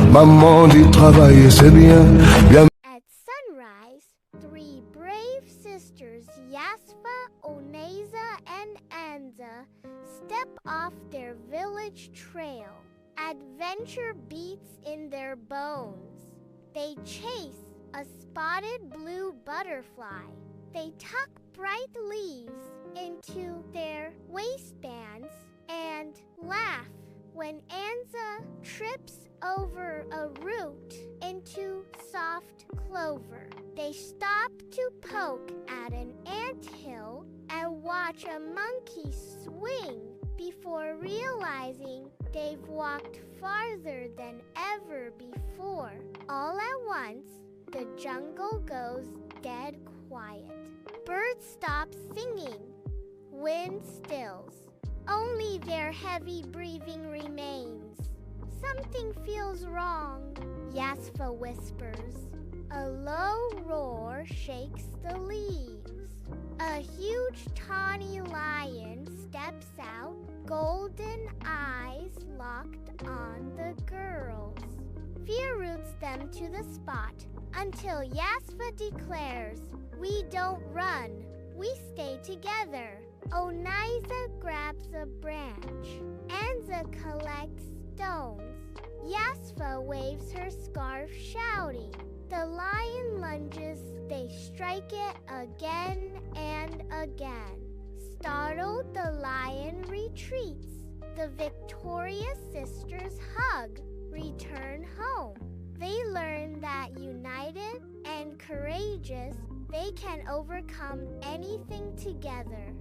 Maman dit travailler c'est bien, bien. At sunrise, three brave sisters, Yasfa, Oneza, and Anza, step off their village trail. Adventure beats in their bones. They chase a spotted blue butterfly. They tuck bright leaves into their waistbands and laugh when Anza trips over a root into soft clover. They stop to poke at an anthill and watch a monkey swing before realizing they've walked farther than ever before. All at once, the jungle goes dead quiet. Birds stop singing. Wind stills. Only their heavy breathing remains. Something feels wrong, Yasfa whispers. A low roar shakes the leaves. A huge tawny lion steps out, golden eyes locked on the girls. Fear roots them to the spot until Yasfa declares, "We don't run, we stay together." Onaiza grabs a branch. Anza collects stones. Yasfa waves her scarf, shouting. The lion lunges, they strike it again and again. Startled, the lion retreats. The victorious sisters hug, return home. They learn that united and courageous, they can overcome anything together.